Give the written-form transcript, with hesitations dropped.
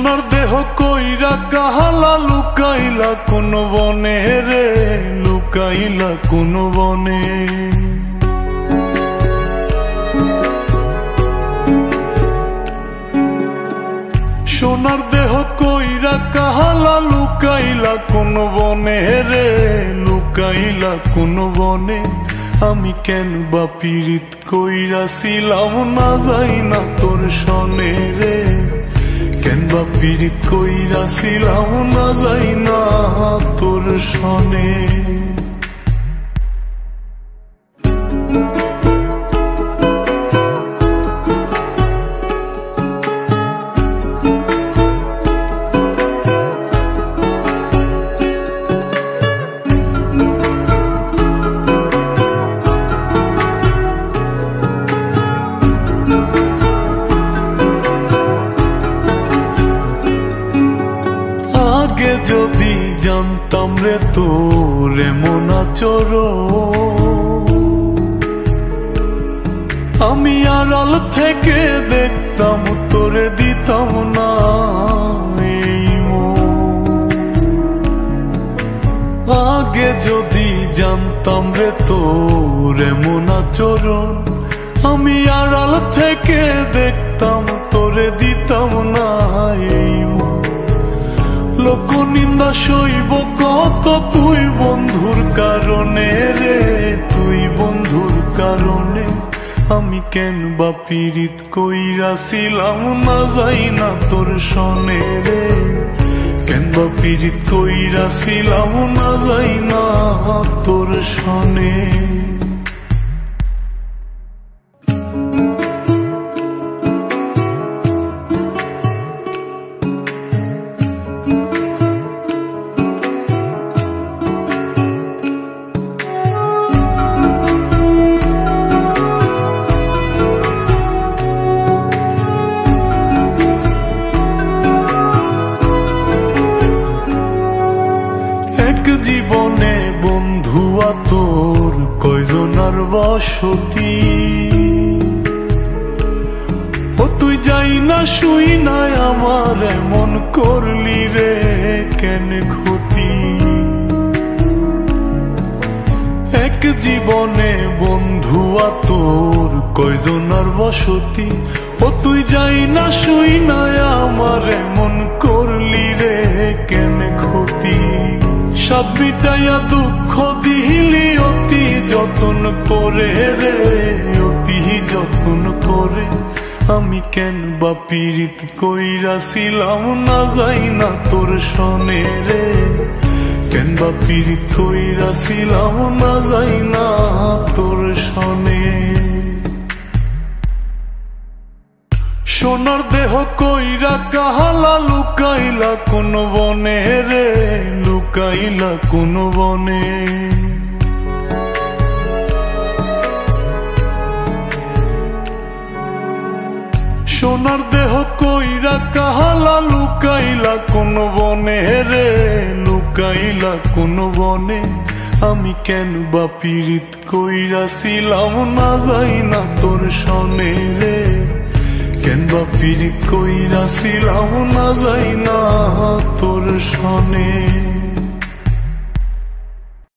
সোনার দেহ কইরা কাহালা লুকাইলা কোন বনে রে, লুকাইলা কোন বনে। সোনার দেহ কইরা কাহালা লুকাইলা কোন বনে রে, লুকাইলা কোন বনে। আমি কেন বা পীড়িত কইরাছিলাম না যাই না তোর সনে রে, কেন বা পীড়িত কইরাছিলাম না যাই না তোর সনে। আগে যদি জানতাম রে তোর এমন আচরণ, আমি আড়াল থেকে দেখতাম তোরে দিতাম না এই মন। আগে যদি জানতাম রে তোর এমন আচরণ, আমি আড়াল থেকে দেখতাম তোরে দিতাম না এই মন। লোক নিন্দা সইব কত তুই বন্ধুর কারণে রে, তুই বন্ধুর কারণে। আমি কেন বা পীড়িত কইরাছিলাম না যাই না তোর সনে রে, কেন বা পীড়িত কইরাছিলাম না যাই না তোর সনে। জীবনে বন্ধুয়া তোর কয়জনার বসতি, ও তুই যাই না শুই নাই আমার এমন করলি রে কেন ক্ষতি। এক জীবনে বন্ধুয়া তোর কয়জনার বসতি, ও তুই যাই না শুই নাই আমার এমন করলি রে কেন ক্ষতি। সাত মিটাইয়া দুঃখ দিলি অতি যতন করে রে, অতি যতন করে। আমি কেন বা পীড়িত কইরাছিলাম না যাই না তোর সনে রে, কেন বা পীড়িত কইরাছিলাম না যাই না তোর সনে। সোনার দেহ কইরা কাহালা লুকাইলা কোন বনে রে, লুকাইলা কোন বনে। সোনার দেহ কইরা কাহালা লুকাইলা কোন বনে রে, লুকাইলা কোন বনে। আমি কেন বা পীড়িত কইরাছিলাম না যাই না তোর সনে রে, কেন বা পীড়িত কইরাছিলাম না যাই না